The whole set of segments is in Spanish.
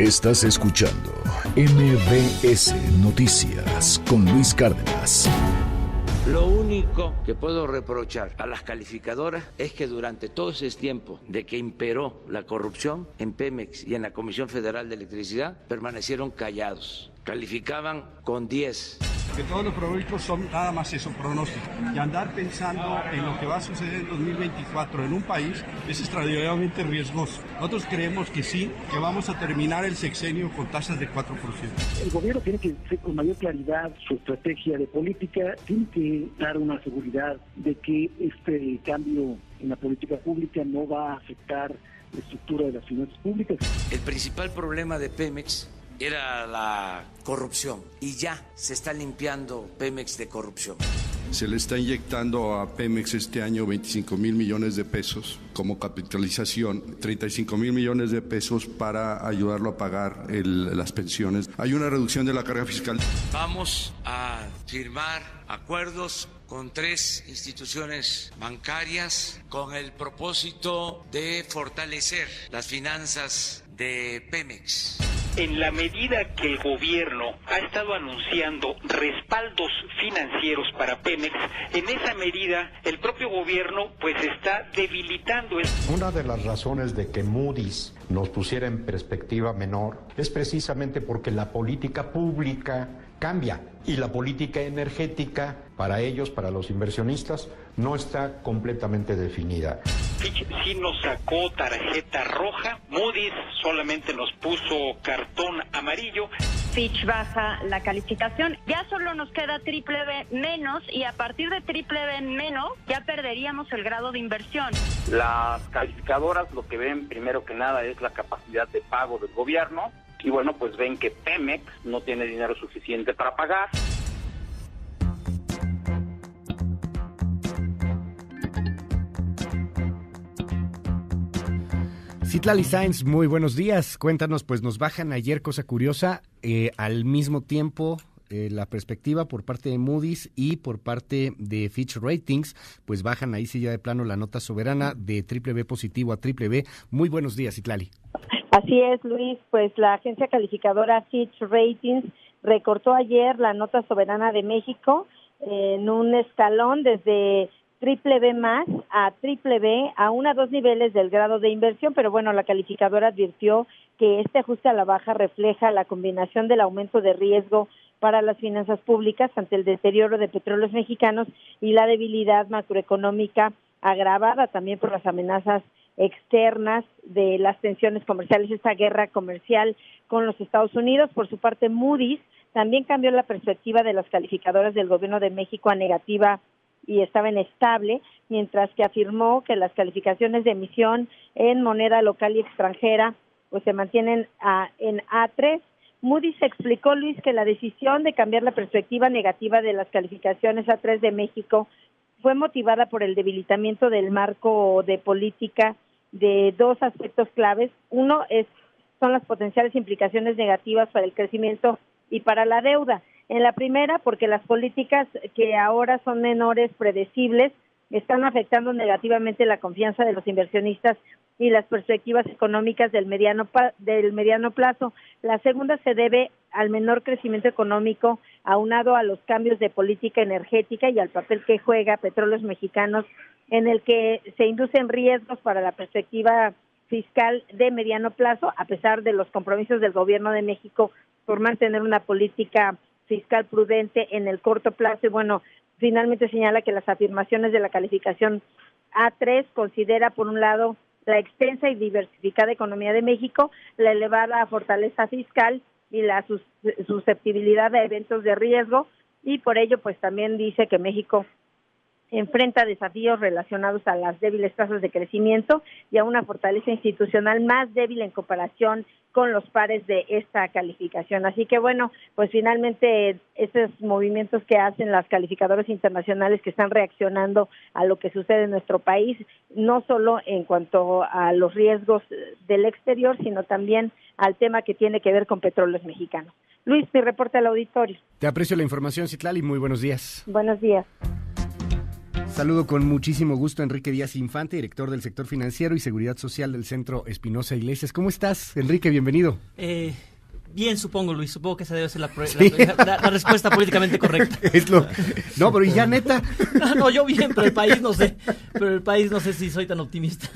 Estás escuchando MBS Noticias con Luis Cárdenas. Lo único que puedo reprochar a las calificadoras es que durante todo ese tiempo de que imperó la corrupción en Pemex y en la Comisión Federal de Electricidad, permanecieron callados. Calificaban con 10. Que todos los pronósticos son nada más eso, pronósticos. Y andar pensando en lo que va a suceder en 2024 en un país es extraordinariamente riesgoso. Nosotros creemos que sí, que vamos a terminar el sexenio con tasas de 4%. El gobierno tiene que ser con mayor claridad su estrategia de política, tiene que dar una seguridad de que este cambio en la política pública no va a afectar la estructura de las finanzas públicas. El principal problema de Pemex era la corrupción y ya se está limpiando Pemex de corrupción. Se le está inyectando a Pemex este año 25,000 millones de pesos como capitalización, 35,000 millones de pesos para ayudarlo a pagar las pensiones. Hay una reducción de la carga fiscal. Vamos a firmar acuerdos con 3 instituciones bancarias con el propósito de fortalecer las finanzas de Pemex. En la medida que el gobierno ha estado anunciando respaldos financieros para Pemex, en esa medida el propio gobierno pues está debilitando. Una de las razones de que Moody's nos pusiera en perspectiva menor es precisamente porque la política pública cambia y la política energética para ellos, para los inversionistas, no está completamente definida. Fitch sí nos sacó tarjeta roja, Moody's solamente nos puso cartón amarillo. Fitch baja la calificación, ya solo nos queda triple B menos y a partir de triple B menos ya perderíamos el grado de inversión. Las calificadoras lo que ven primero que nada es la capacidad de pago del gobierno y bueno, pues ven que Pemex no tiene dinero suficiente para pagar. Citlali Sáenz, muy buenos días. Cuéntanos, pues nos bajan ayer, cosa curiosa, al mismo tiempo la perspectiva por parte de Moody's y por parte de Fitch Ratings, pues bajan ahí sí ya de plano la nota soberana de triple B positivo a triple B. Muy buenos días, Citlali. Así es, Luis, pues la agencia calificadora Fitch Ratings recortó ayer la nota soberana de México en un escalón desde triple B más a triple B, aún a 2 niveles del grado de inversión, pero bueno, la calificadora advirtió que este ajuste a la baja refleja la combinación del aumento de riesgo para las finanzas públicas ante el deterioro de petróleos mexicanos y la debilidad macroeconómica agravada también por las amenazas externas de las tensiones comerciales, esta guerra comercial con los Estados Unidos. Por su parte, Moody's también cambió la perspectiva de las calificadoras del gobierno de México a negativa y estaba en estable, mientras que afirmó que las calificaciones de emisión en moneda local y extranjera pues se mantienen en A3. Moody's explicó, Luis, que la decisión de cambiar la perspectiva negativa de las calificaciones A3 de México fue motivada por el debilitamiento del marco de política de 2 aspectos claves. Uno son las potenciales implicaciones negativas para el crecimiento y para la deuda. En la primera, porque las políticas que ahora son menores, predecibles, están afectando negativamente la confianza de los inversionistas y las perspectivas económicas del mediano plazo. La segunda se debe al menor crecimiento económico aunado a los cambios de política energética y al papel que juega Petróleos Mexicanos, en el que se inducen riesgos para la perspectiva fiscal de mediano plazo, a pesar de los compromisos del gobierno de México por mantener una política fiscal prudente en el corto plazo. Y bueno, finalmente señala que las afirmaciones de la calificación A3 considera, por un lado, la extensa y diversificada economía de México, la elevada fortaleza fiscal y la susceptibilidad a eventos de riesgo, y por ello pues también dice que México enfrenta desafíos relacionados a las débiles tasas de crecimiento y a una fortaleza institucional más débil en comparación con los pares de esta calificación. Así que bueno, pues finalmente esos movimientos que hacen las calificadoras internacionales que están reaccionando a lo que sucede en nuestro país, no solo en cuanto a los riesgos del exterior, sino también al tema que tiene que ver con Petróleos Mexicanos. Luis, mi reporte al auditorio. Te aprecio la información, Citlali, muy buenos días. Buenos días. Saludo con muchísimo gusto a Enrique Díaz Infante, director del sector financiero y seguridad social del Centro Espinosa Iglesias. ¿Cómo estás, Enrique? Bienvenido. Bien, supongo, Luis. Supongo que esa debe ser la respuesta políticamente correcta. No, pero ¿y ya neta? No, yo bien, pero el país no sé. Pero el país no sé si soy tan optimista.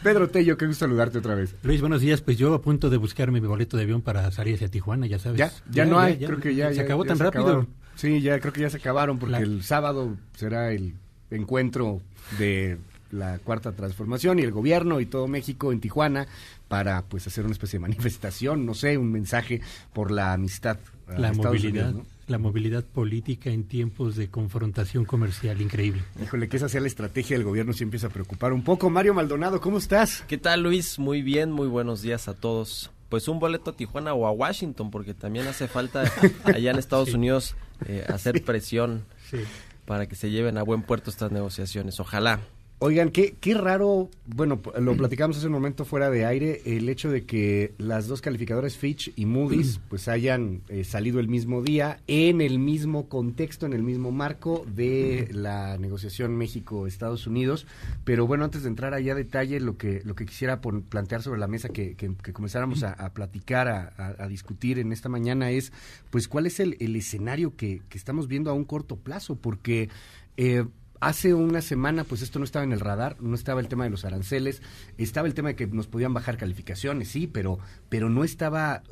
Pedro Tello, qué gusto saludarte otra vez. Luis, buenos días. Pues yo a punto de buscarme mi boleto de avión para salir hacia Tijuana, ya sabes. Ya no hay, creo que ya. Se acabó tan rápido. Acabaron. Sí, ya creo que ya se acabaron, porque el sábado será el encuentro de la Cuarta Transformación y el gobierno y todo México en Tijuana para pues hacer una especie de manifestación, no sé, un mensaje por la amistad. La movilidad, Unidos, ¿no? La movilidad política en tiempos de confrontación comercial, increíble. Híjole, que esa sea la estrategia del gobierno, sí empieza a preocupar un poco. Mario Maldonado, ¿cómo estás? ¿Qué tal, Luis? Muy bien, muy buenos días a todos. Pues un boleto a Tijuana o a Washington, porque también hace falta allá en Estados Unidos hacer presión para que se lleven a buen puerto estas negociaciones. Ojalá. Oigan, qué raro, bueno, lo platicamos hace un momento fuera de aire, el hecho de que las dos calificadoras Fitch y Moody's pues hayan salido el mismo día, en el mismo contexto, en el mismo marco de la negociación México-Estados Unidos. Pero bueno, antes de entrar allá a detalle, lo que quisiera plantear sobre la mesa, que comenzáramos a platicar, a discutir en esta mañana es, pues, ¿cuál es el escenario que estamos viendo a un corto plazo? Porque hace una semana, pues esto no estaba en el radar, no estaba el tema de los aranceles, estaba el tema de que nos podían bajar calificaciones, sí, pero no estaba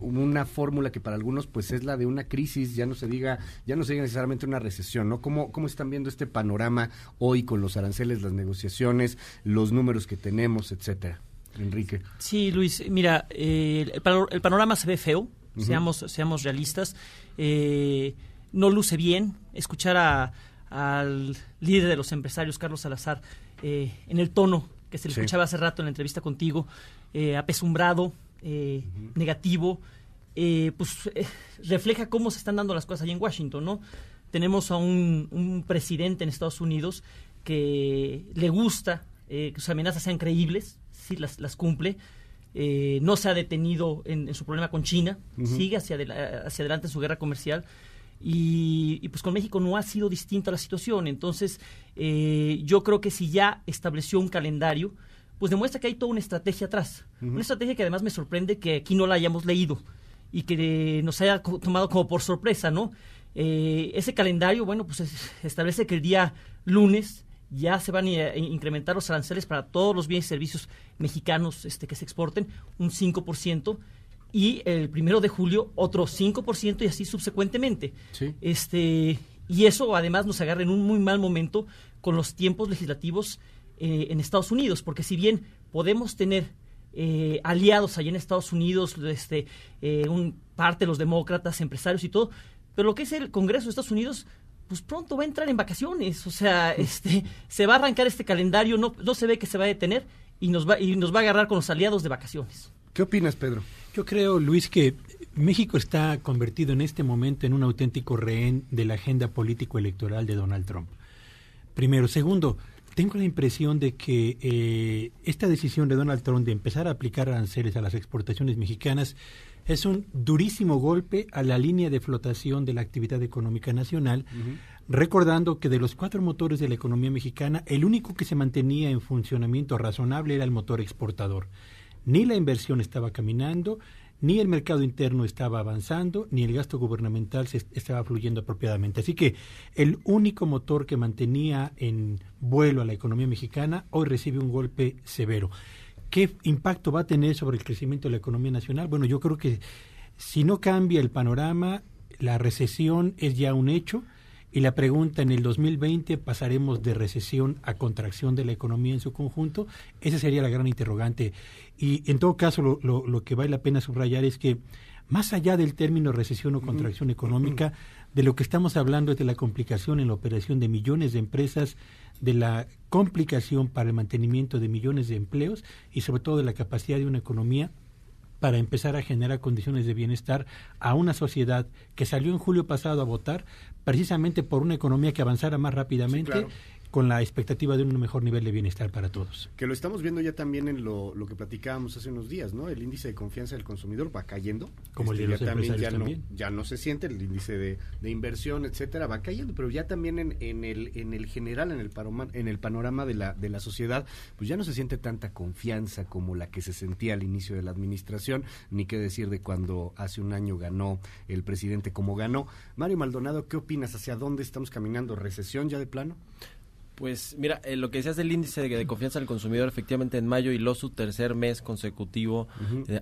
una fórmula que para algunos, pues es la de una crisis, ya no se diga necesariamente una recesión, ¿no? ¿Cómo están viendo este panorama hoy con los aranceles, las negociaciones, los números que tenemos, etcétera? Enrique. Sí, Luis, mira, el panorama se ve feo, seamos realistas, no luce bien. Escuchar al líder de los empresarios, Carlos Salazar, en el tono que se le escuchaba hace rato en la entrevista contigo, apesumbrado, negativo, refleja cómo se están dando las cosas allí en Washington, ¿no? Tenemos a un presidente en Estados Unidos que le gusta que sus amenazas sean creíbles, sí las cumple, no se ha detenido en su problema con China, sigue hacia adelante en su guerra comercial. Y pues con México no ha sido distinta la situación. Entonces yo creo que si ya estableció un calendario, pues demuestra que hay toda una estrategia atrás, una estrategia que además me sorprende que aquí no la hayamos leído y que nos haya tomado como por sorpresa, ¿no? Ese calendario, bueno, pues establece que el día lunes ya se van a incrementar los aranceles para todos los bienes y servicios mexicanos que se exporten un 5%, y el 1 de julio otro 5% y así subsecuentemente. Sí. Y eso además nos agarra en un muy mal momento con los tiempos legislativos en Estados Unidos, porque si bien podemos tener aliados allá en Estados Unidos, parte de los demócratas, empresarios y todo, pero lo que es el Congreso de Estados Unidos, pues pronto va a entrar en vacaciones, o sea, se va a arrancar este calendario, no se ve que se va a detener y nos va a agarrar con los aliados de vacaciones. ¿Qué opinas, Pedro? Yo creo, Luis, que México está convertido en este momento en un auténtico rehén de la agenda político-electoral de Donald Trump. Primero. Segundo, tengo la impresión de que esta decisión de Donald Trump de empezar a aplicar aranceles a las exportaciones mexicanas es un durísimo golpe a la línea de flotación de la actividad económica nacional, recordando que de los 4 motores de la economía mexicana, el único que se mantenía en funcionamiento razonable era el motor exportador. Ni la inversión estaba caminando, ni el mercado interno estaba avanzando, ni el gasto gubernamental estaba fluyendo apropiadamente. Así que el único motor que mantenía en vuelo a la economía mexicana hoy recibe un golpe severo. ¿Qué impacto va a tener sobre el crecimiento de la economía nacional? Bueno, yo creo que si no cambia el panorama, la recesión es ya un hecho. Y la pregunta, en el 2020 pasaremos de recesión a contracción de la economía en su conjunto. Esa sería la gran interrogante. Y en todo caso, lo que vale la pena subrayar es que más allá del término recesión o contracción económica, de lo que estamos hablando es de la complicación en la operación de millones de empresas, de la complicación para el mantenimiento de millones de empleos y sobre todo de la capacidad de una economía para empezar a generar condiciones de bienestar a una sociedad que salió en julio pasado a votar precisamente por una economía que avanzara más rápidamente, con la expectativa de un mejor nivel de bienestar para todos. Que lo estamos viendo ya también en lo que platicábamos hace unos días, ¿no? El índice de confianza del consumidor va cayendo. Como el de los empresarios también. Ya no se siente el índice de inversión, etcétera, va cayendo, pero ya también en el general, en el panorama de la sociedad, pues ya no se siente tanta confianza como la que se sentía al inicio de la administración, ni qué decir de cuando hace un año ganó el presidente como ganó. Mario Maldonado, ¿qué opinas? ¿Hacia dónde estamos caminando? ¿Recesión ya de plano? Pues mira, lo que decías del índice de confianza del consumidor, efectivamente en mayo hiló su tercer mes consecutivo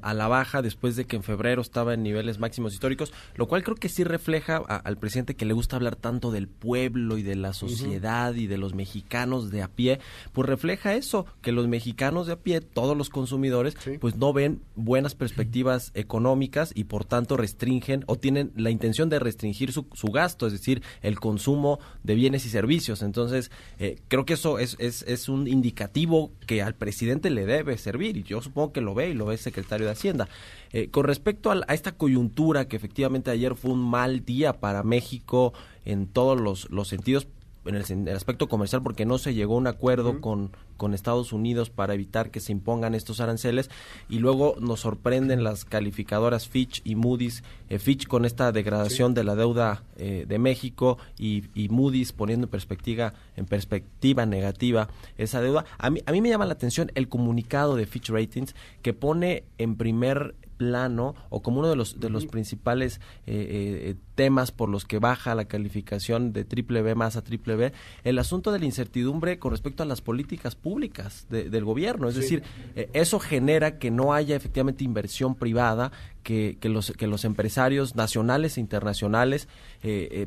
a la baja, después de que en febrero estaba en niveles máximos históricos, lo cual creo que sí refleja al presidente, que le gusta hablar tanto del pueblo y de la sociedad y de los mexicanos de a pie, pues refleja eso, que los mexicanos de a pie, todos los consumidores, pues no ven buenas perspectivas económicas y por tanto restringen o tienen la intención de restringir su gasto, es decir, el consumo de bienes y servicios. Entonces, creo que eso es un indicativo que al presidente le debe servir, y yo supongo que lo ve, y lo ve el secretario de Hacienda. Con respecto a esta coyuntura, que efectivamente ayer fue un mal día para México en todos los sentidos, en el aspecto comercial, porque no se llegó a un acuerdo con Estados Unidos para evitar que se impongan estos aranceles, y luego nos sorprenden las calificadoras Fitch y Moody's, Fitch con esta degradación de la deuda de México, y Moody's poniendo en perspectiva negativa esa deuda. A mí me llama la atención el comunicado de Fitch Ratings, que pone en primer plano, o como uno de los principales temas por los que baja la calificación de BBB más a BBB, el asunto de la incertidumbre con respecto a las políticas públicas del gobierno. Es decir, eso genera que no haya efectivamente inversión privada, que los empresarios nacionales e internacionales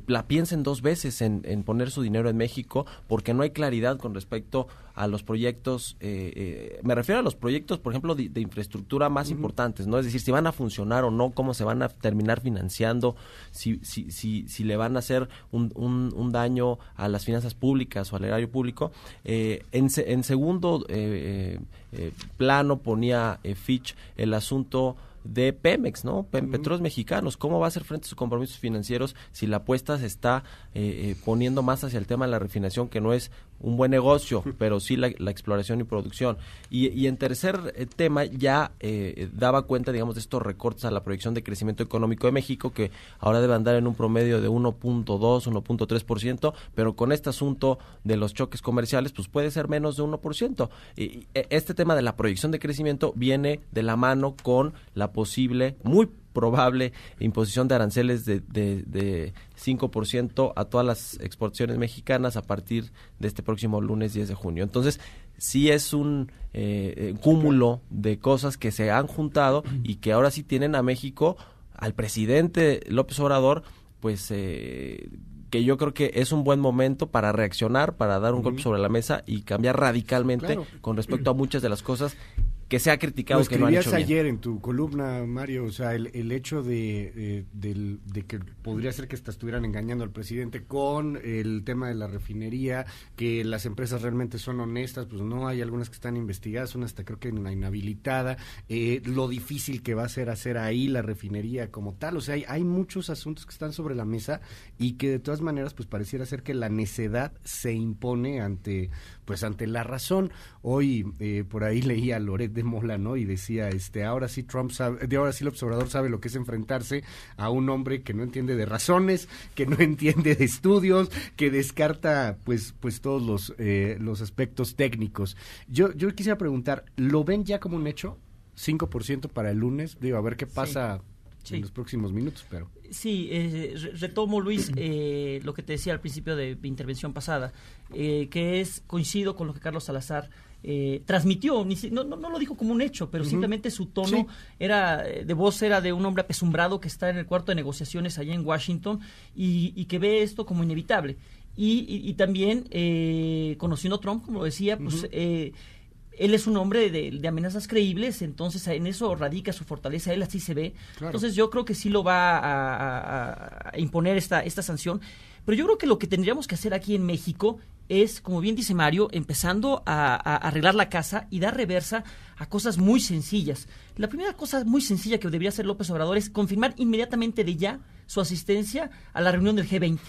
la piensen dos veces en poner su dinero en México, porque no hay claridad con respecto a los proyectos, me refiero a los proyectos, por ejemplo, de infraestructura más importantes, ¿no? Es decir, si van a funcionar o no, cómo se van a terminar financiando, si le van a hacer un daño a las finanzas públicas o al erario público. En segundo plano ponía Fitch el asunto de Pemex, ¿no? Petróleos Mexicanos, ¿cómo va a hacer frente a sus compromisos financieros si la apuesta se está poniendo más hacia el tema de la refinación, que no es un buen negocio, pero sí la exploración y producción? Y en tercer tema, ya daba cuenta, digamos, de estos recortes a la proyección de crecimiento económico de México, que ahora debe andar en un promedio de 1.2, 1.3%, pero con este asunto de los choques comerciales, pues puede ser menos de 1%. Y este tema de la proyección de crecimiento viene de la mano con la posible, muy probable imposición de aranceles de 5% a todas las exportaciones mexicanas a partir de este próximo lunes 10 de junio. Entonces, sí es un cúmulo de cosas que se han juntado y que ahora sí tienen a México, al presidente López Obrador, pues que yo creo que es un buen momento para reaccionar, para dar un golpe sobre la mesa y cambiar radicalmente con respecto a muchas de las cosas que se ha criticado, que no han hecho bien. Ayer en tu columna, Mario, o sea, el hecho de que podría ser que estuvieran engañando al presidente con el tema de la refinería, que las empresas realmente son honestas, pues no, hay algunas que están investigadas, una hasta creo que inhabilitada, lo difícil que va a ser hacer ahí la refinería como tal, o sea, hay muchos asuntos que están sobre la mesa y que de todas maneras pues pareciera ser que la necedad se impone ante la razón. Hoy por ahí leía a Loret de Mola, ¿no? Y decía, ahora sí López Obrador sabe lo que es enfrentarse a un hombre que no entiende de razones, que no entiende de estudios, que descarta pues todos los aspectos técnicos. Yo quisiera preguntar, ¿lo ven ya como un hecho? 5% para el lunes, digo, a ver qué pasa en los próximos minutos, pero... Sí, retomo, Luis, lo que te decía al principio de mi intervención pasada, que coincido con lo que Carlos Salazar transmitió, no lo dijo como un hecho, pero simplemente su tono de voz era de un hombre apesumbrado que está en el cuarto de negociaciones allá en Washington y que ve esto como inevitable. Y también, conociendo a Trump, como lo decía, pues... él es un hombre de amenazas creíbles, entonces en eso radica su fortaleza, él así se ve. Claro. Entonces yo creo que sí lo va a imponer esta sanción, pero yo creo que lo que tendríamos que hacer aquí en México es, como bien dice Mario, empezando a arreglar la casa y dar reversa a cosas muy sencillas. La primera cosa muy sencilla que debería hacer López Obrador es confirmar inmediatamente de ya su asistencia a la reunión del G20.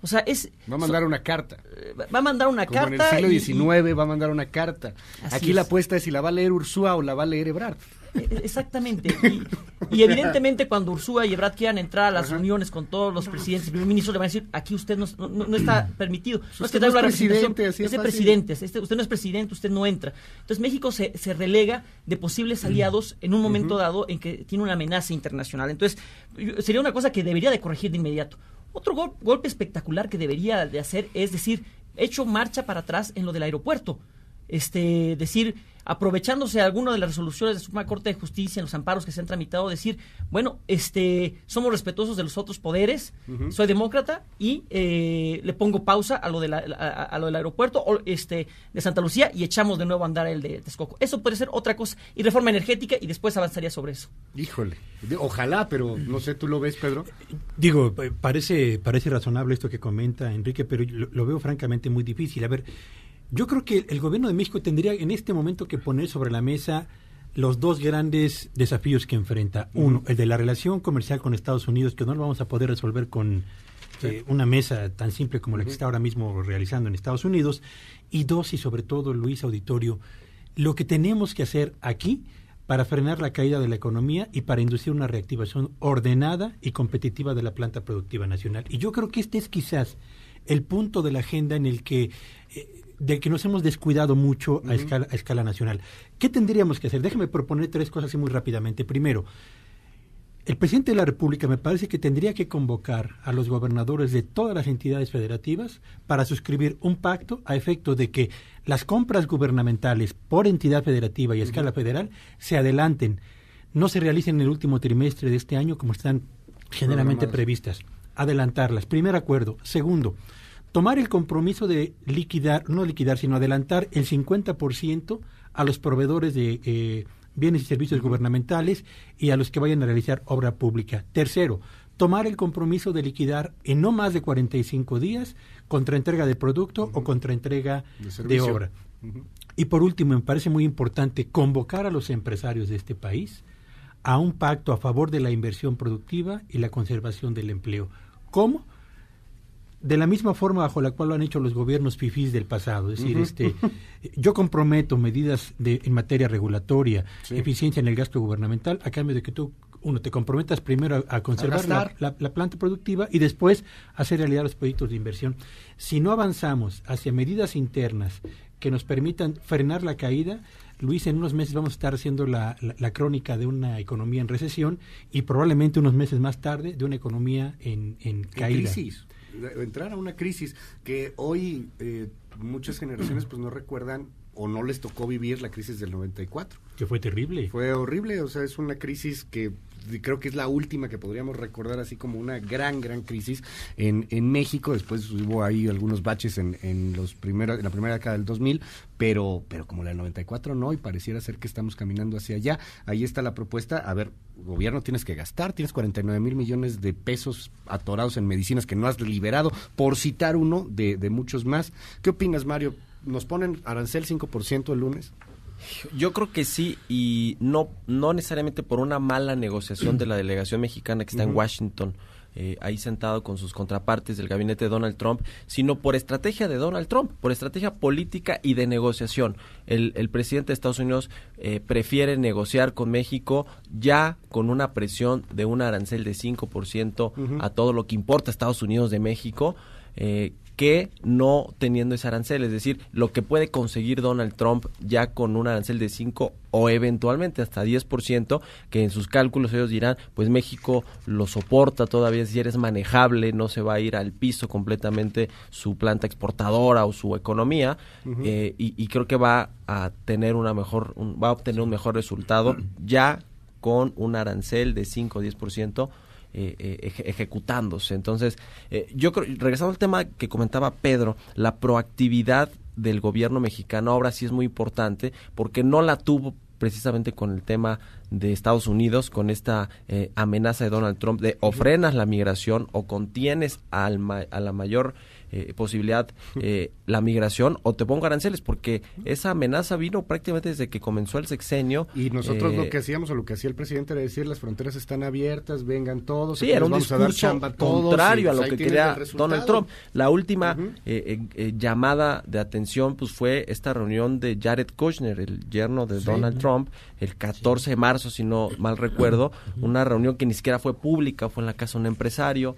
O sea, va a mandar una carta. Va a mandar una carta. Como en el siglo XIX va a mandar una carta. Aquí la apuesta es si la va a leer Ursúa o la va a leer Ebrard. Exactamente. Y evidentemente cuando Ursúa y Ebrard quieran entrar a las reuniones con todos los presidentes y primer ministro, le van a decir, aquí usted no está permitido. No es que traiga la representación, es de presidentes. Usted no es presidente, usted no entra. Entonces México se relega de posibles aliados en un momento dado en que tiene una amenaza internacional. Entonces sería una cosa que debería de corregir de inmediato. Otro golpe espectacular que debería de hacer es decir, hecho marcha para atrás en lo del aeropuerto. Decir, aprovechándose de alguna de las resoluciones de la Suprema Corte de Justicia en los amparos que se han tramitado, decir, bueno, somos respetuosos de los otros poderes, soy demócrata y le pongo pausa a lo del aeropuerto de Santa Lucía y echamos de nuevo a andar el de Texcoco. Eso puede ser otra cosa, y reforma energética, y después avanzaría sobre eso. Híjole, ojalá, pero no sé, ¿tú lo ves, Pedro? Digo, parece razonable esto que comenta Enrique, pero lo veo francamente muy difícil. A ver, yo creo que el gobierno de México tendría en este momento que poner sobre la mesa los dos grandes desafíos que enfrenta. Uno, el de la relación comercial con Estados Unidos, que no lo vamos a poder resolver con una mesa tan simple como la que está ahora mismo realizando en Estados Unidos. Y dos, y sobre todo, Luis, auditorio, lo que tenemos que hacer aquí para frenar la caída de la economía y para inducir una reactivación ordenada y competitiva de la planta productiva nacional. Y yo creo que este es quizás el punto de la agenda en el que de que nos hemos descuidado mucho a escala nacional. ¿Qué tendríamos que hacer? Déjame proponer tres cosas así muy rápidamente. Primero, el presidente de la República me parece que tendría que convocar a los gobernadores de todas las entidades federativas para suscribir un pacto a efecto de que las compras gubernamentales por entidad federativa y a escala federal se adelanten, no se realicen en el último trimestre de este año como están generalmente previstas. Adelantarlas. Primer acuerdo. Segundo, tomar el compromiso de sino adelantar el 50% a los proveedores de bienes y servicios gubernamentales y a los que vayan a realizar obra pública. Tercero, tomar el compromiso de liquidar en no más de 45 días contraentrega de producto o contraentrega de obra. Y por último, me parece muy importante convocar a los empresarios de este país a un pacto a favor de la inversión productiva y la conservación del empleo. ¿Cómo? De la misma forma bajo la cual lo han hecho los gobiernos fifís del pasado. Es decir, yo comprometo medidas en materia regulatoria, eficiencia en el gasto gubernamental, a cambio de que tú, te comprometas primero a conservar la planta productiva y después hacer realidad los proyectos de inversión. Si no avanzamos hacia medidas internas que nos permitan frenar la caída, Luis, en unos meses vamos a estar haciendo la crónica de una economía en recesión y probablemente unos meses más tarde de una economía en caída. Crisis. Entrar a una crisis que hoy muchas generaciones pues no recuerdan o no les tocó vivir la crisis del 94. Que fue terrible. Fue horrible, o sea, es una crisis que creo que es la última que podríamos recordar así como una gran crisis en México. Después hubo ahí algunos baches en la primera década del 2000, pero como la del 94 no, y pareciera ser que estamos caminando hacia allá. Ahí está la propuesta. A ver, gobierno, tienes que gastar, tienes 49 mil millones de pesos atorados en medicinas que no has liberado, por citar uno de muchos más. ¿Qué opinas, Mario? ¿Nos ponen arancel 5% el lunes? Yo creo que sí, y no necesariamente por una mala negociación de la delegación mexicana que está en Washington, ahí sentado con sus contrapartes del gabinete de Donald Trump, sino por estrategia de Donald Trump, por estrategia política y de negociación. El presidente de Estados Unidos prefiere negociar con México ya con una presión de un arancel de 5% a todo lo que importa a Estados Unidos de México, que no teniendo ese arancel. Es decir, lo que puede conseguir Donald Trump ya con un arancel de 5 o eventualmente hasta 10%, que en sus cálculos ellos dirán, pues México lo soporta todavía, si eres manejable, no se va a ir al piso completamente su planta exportadora o su economía, y creo que va a tener va a obtener un mejor resultado ya con un arancel de 5 o 10%, ejecutándose. Entonces, yo creo, regresando al tema que comentaba Pedro, la proactividad del gobierno mexicano ahora sí es muy importante, porque no la tuvo precisamente con el tema de Estados Unidos, con esta amenaza de Donald Trump de o frenas la migración o contienes a la mayor posibilidad la migración o te pongo aranceles, porque esa amenaza vino prácticamente desde que comenzó el sexenio. Y nosotros lo que hacíamos o lo que hacía el presidente era decir las fronteras están abiertas, vengan todos. Sí, era un discurso contrario a lo que quería Donald Trump. La última llamada de atención pues fue esta reunión de Jared Kushner, el yerno de Donald Trump, el 14 de marzo, si no mal recuerdo, una reunión que ni siquiera fue pública, fue en la casa de un empresario.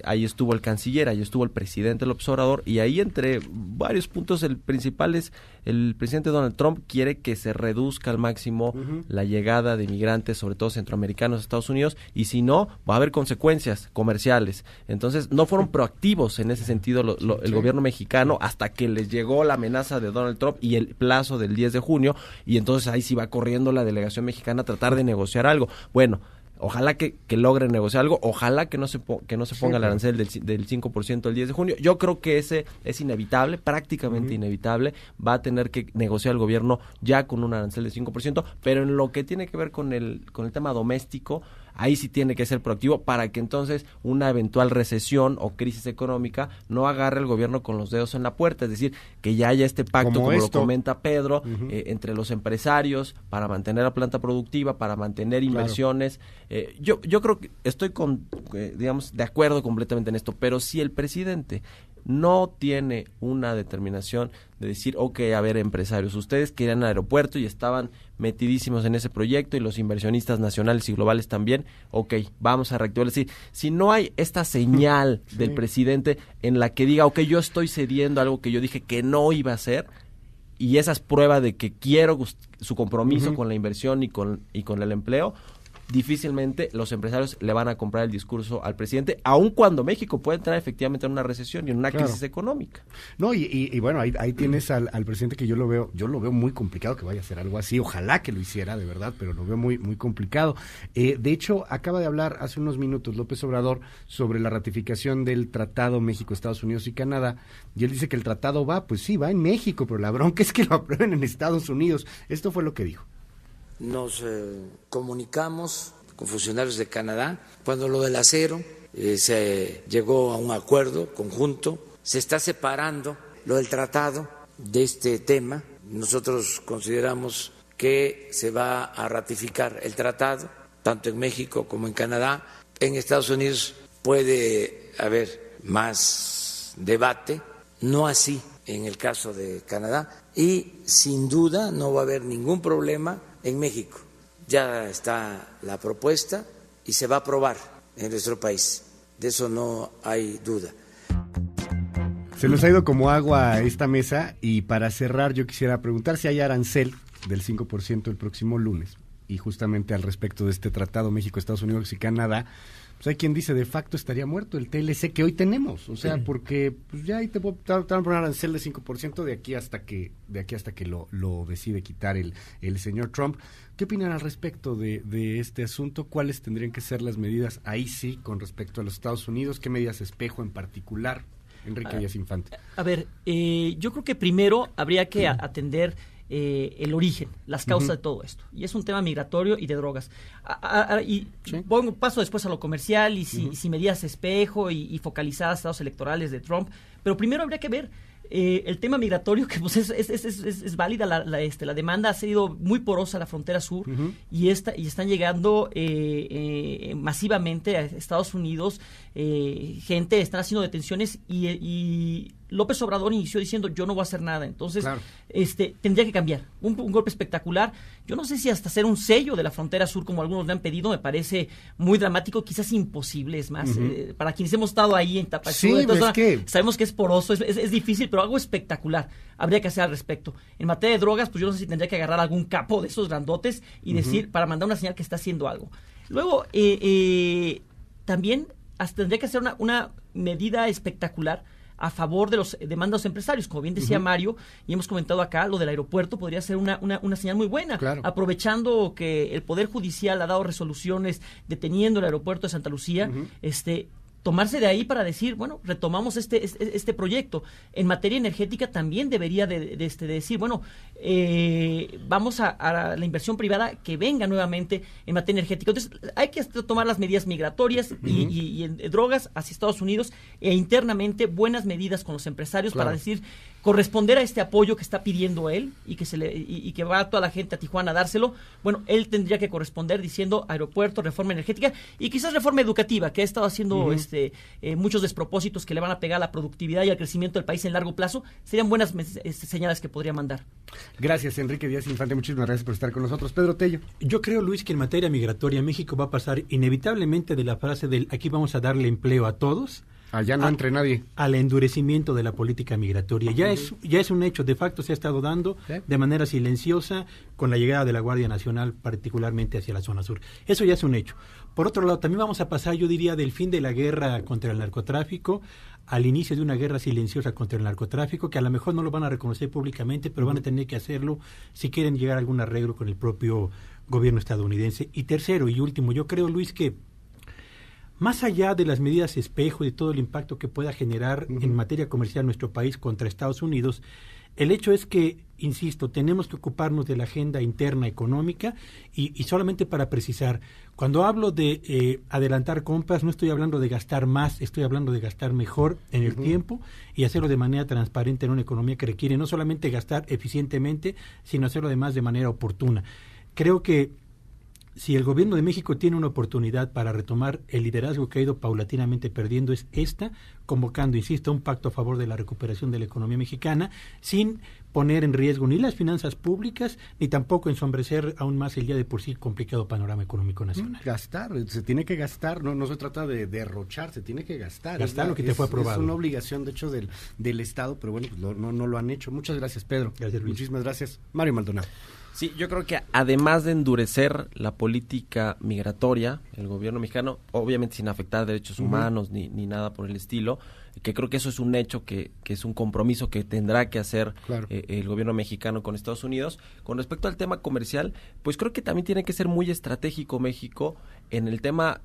Ahí estuvo el canciller, ahí estuvo el presidente López Obrador, y ahí entre varios puntos el principal es el presidente Donald Trump quiere que se reduzca al máximo la llegada de inmigrantes, sobre todo centroamericanos a Estados Unidos, y si no, va a haber consecuencias comerciales. Entonces no fueron proactivos en ese sentido el gobierno mexicano hasta que les llegó la amenaza de Donald Trump y el plazo del 10 de junio, y entonces ahí sí va corriendo la delegación mexicana a tratar de negociar algo. Bueno, ojalá que logren negociar algo, ojalá que no se ponga el arancel del 5% el 10 de junio. Yo creo que ese es inevitable, prácticamente inevitable. Va a tener que negociar el gobierno ya con un arancel del 5%, pero en lo que tiene que ver con el tema doméstico, ahí sí tiene que ser proactivo para que entonces una eventual recesión o crisis económica no agarre al gobierno con los dedos en la puerta, es decir, que ya haya este pacto, como lo comenta Pedro, entre los empresarios para mantener la planta productiva, para mantener inversiones. Yo creo que estoy de acuerdo completamente en esto, pero si el presidente no tiene una determinación de decir, ok, a ver, empresarios, ustedes querían el aeropuerto y estaban metidísimos en ese proyecto y los inversionistas nacionales y globales también, ok, vamos a reactivar. Es decir, si no hay esta señal del presidente en la que diga, ok, yo estoy cediendo algo que yo dije que no iba a hacer, y esa es prueba de que quiero su compromiso con la inversión y con el empleo, difícilmente los empresarios le van a comprar el discurso al presidente, aun cuando México puede entrar efectivamente en una recesión y en una crisis económica. No, y bueno, ahí tienes al presidente que yo lo veo muy complicado que vaya a hacer algo así, ojalá que lo hiciera de verdad, pero lo veo muy, muy complicado. De hecho, acaba de hablar hace unos minutos López Obrador sobre la ratificación del Tratado México, Estados Unidos y Canadá, y él dice que el tratado va en México, pero la bronca es que lo aprueben en Estados Unidos. Esto fue lo que dijo. Nos comunicamos con funcionarios de Canadá cuando lo del acero se llegó a un acuerdo conjunto, se está separando lo del tratado de este tema. Nosotros consideramos que se va a ratificar el tratado tanto en México como en Canadá. En Estados Unidos puede haber más debate, no así en el caso de Canadá, y sin duda no va a haber ningún problema en México. Ya está la propuesta y se va a aprobar en nuestro país. De eso no hay duda. Se nos ha ido como agua a esta mesa, y para cerrar yo quisiera preguntar si hay arancel del 5% el próximo lunes, y justamente al respecto de este tratado México, Estados Unidos y Canadá, pues hay quien dice de facto estaría muerto el TLC que hoy tenemos, o sea, porque pues ya ahí te van a poner arancel de 5% de aquí hasta que lo decide quitar el señor Trump. ¿Qué opinan al respecto de este asunto? ¿Cuáles tendrían que ser las medidas ahí sí con respecto a los Estados Unidos? ¿Qué medidas espejo en particular? Enrique Díaz Infante. A ver, yo creo que primero habría que atender el origen, las causas de todo esto. Y es un tema migratorio y de drogas. Paso después a lo comercial y si medidas espejo y focalizadas a estados electorales de Trump. Pero primero habría que ver el tema migratorio, que pues es válida, la demanda ha sido muy porosa a la frontera sur, y están llegando masivamente a Estados Unidos gente, están haciendo detenciones y López Obrador inició diciendo yo no voy a hacer nada, entonces tendría que cambiar, un golpe espectacular. Yo no sé si hasta hacer un sello de la frontera sur como algunos le han pedido, me parece muy dramático, quizás imposible, es más, para quienes hemos estado ahí en Tapachula, sabemos que es poroso, es difícil, pero algo espectacular habría que hacer al respecto. En materia de drogas, pues yo no sé si tendría que agarrar algún capo de esos grandotes y decir, para mandar una señal que está haciendo algo. Luego, también hasta tendría que hacer una medida espectacular a favor de los demandas empresarios, como bien decía Mario, y hemos comentado acá, lo del aeropuerto podría ser una señal muy buena, aprovechando que el Poder Judicial ha dado resoluciones deteniendo el aeropuerto de Santa Lucía, tomarse de ahí para decir, bueno, retomamos este proyecto. En materia energética también debería de decir, bueno, vamos a la inversión privada que venga nuevamente en materia energética. Entonces, hay que tomar las medidas migratorias y en drogas hacia Estados Unidos e internamente buenas medidas con los empresarios para decir, corresponder a este apoyo que está pidiendo él y que va a toda la gente a Tijuana a dárselo. Bueno, él tendría que corresponder diciendo aeropuerto, reforma energética y quizás reforma educativa, que ha estado haciendo muchos despropósitos que le van a pegar a la productividad y al crecimiento del país en largo plazo. Serían buenas señales que podría mandar. Gracias, Enrique Díaz Infante, muchísimas gracias por estar con nosotros. Pedro Tello. Yo creo, Luis, que en materia migratoria México va a pasar inevitablemente de la frase del aquí vamos a darle empleo a todos, allá no entre nadie, al endurecimiento de la política migratoria. Ya es un hecho, de facto se ha estado dando de manera silenciosa con la llegada de la Guardia Nacional, particularmente hacia la zona sur. Eso ya es un hecho. Por otro lado, también vamos a pasar, yo diría, del fin de la guerra contra el narcotráfico al inicio de una guerra silenciosa contra el narcotráfico, que a lo mejor no lo van a reconocer públicamente, pero van a tener que hacerlo si quieren llegar a algún arreglo con el propio gobierno estadounidense. Y tercero y último, yo creo, Luis, que más allá de las medidas espejo y de todo el impacto que pueda generar en materia comercial nuestro país contra Estados Unidos, el hecho es que, insisto, tenemos que ocuparnos de la agenda interna económica y solamente para precisar, cuando hablo de adelantar compras, no estoy hablando de gastar más, estoy hablando de gastar mejor en el tiempo y hacerlo de manera transparente en una economía que requiere no solamente gastar eficientemente, sino hacerlo además de manera oportuna. Creo que si el gobierno de México tiene una oportunidad para retomar el liderazgo que ha ido paulatinamente perdiendo, es esta, convocando, insisto, un pacto a favor de la recuperación de la economía mexicana, sin poner en riesgo ni las finanzas públicas, ni tampoco ensombrecer aún más el ya de por sí complicado panorama económico nacional. Gastar, se tiene que gastar, no se trata de derrochar, se tiene que gastar. Gastar lo que te fue aprobado. Es una obligación, de hecho, del Estado, pero bueno, pues no lo han hecho. Muchas gracias, Pedro. Gracias, Luis. Muchísimas gracias. Mario Maldonado. Sí, yo creo que además de endurecer la política migratoria, el gobierno mexicano, obviamente sin afectar derechos humanos ni nada por el estilo, que creo que eso es un hecho, que es un compromiso que tendrá que hacer el gobierno mexicano con Estados Unidos. Con respecto al tema comercial, pues creo que también tiene que ser muy estratégico México en el tema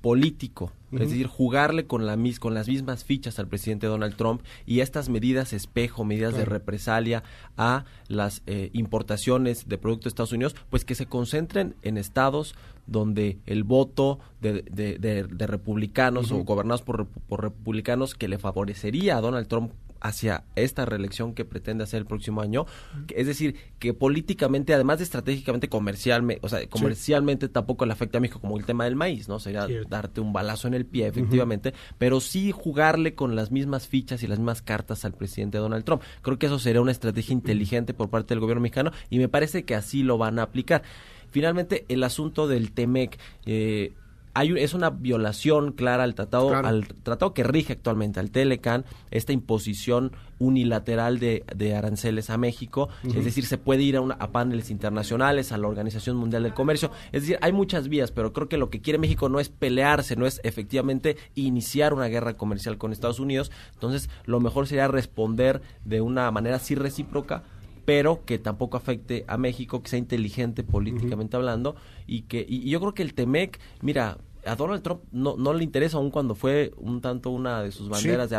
político, es decir, jugarle con las mismas fichas al presidente Donald Trump y estas medidas espejo, medidas de represalia a las importaciones de productos de Estados Unidos, pues que se concentren en estados donde el voto de republicanos o gobernados por republicanos que le favorecería a Donald Trump hacia esta reelección que pretende hacer el próximo año, es decir, que políticamente, además de estratégicamente comercialmente tampoco le afecta a México, como el tema del maíz, ¿no? Sería darte un balazo en el pie, efectivamente, pero sí jugarle con las mismas fichas y las mismas cartas al presidente Donald Trump. Creo que eso sería una estrategia inteligente por parte del gobierno mexicano y me parece que así lo van a aplicar. Finalmente, el asunto del TEMEC, es una violación clara al tratado que rige actualmente, al TLCAN, esta imposición unilateral de aranceles a México, es decir, se puede ir a paneles internacionales, a la Organización Mundial del Comercio, es decir, hay muchas vías, pero creo que lo que quiere México no es pelearse, no es efectivamente iniciar una guerra comercial con Estados Unidos, entonces lo mejor sería responder de una manera sí recíproca, pero que tampoco afecte a México, que sea inteligente políticamente hablando, y yo creo que el TEMEC, mira, a Donald Trump no le interesa, aun cuando fue un tanto una de sus banderas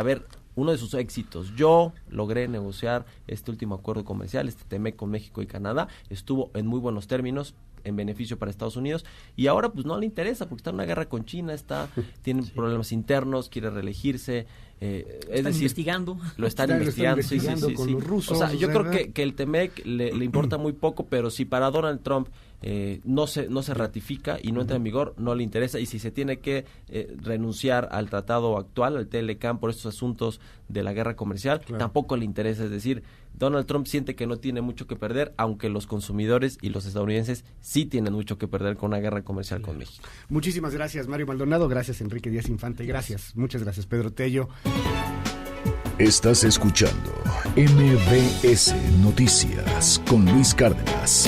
uno de sus éxitos. Yo logré negociar este último acuerdo comercial, este TEMEC con México y Canadá, estuvo en muy buenos términos, en beneficio para Estados Unidos, y ahora pues no le interesa porque está en una guerra con China, tiene problemas internos, quiere reelegirse, investigando. Lo están investigando con los rusos. O sea, yo creo que el TEMEC le importa muy poco, pero si para Donald Trump no se ratifica y no entra en vigor, no le interesa, y si se tiene que renunciar al tratado actual, al TLCAN, por estos asuntos de la guerra comercial, tampoco le interesa. Es decir, Donald Trump siente que no tiene mucho que perder, aunque los consumidores y los estadounidenses sí tienen mucho que perder con una guerra comercial con México. Muchísimas gracias, Mario Maldonado. Gracias, Enrique Díaz Infante. Gracias. Muchas gracias, Pedro Tello. Estás escuchando MBS Noticias con Luis Cárdenas.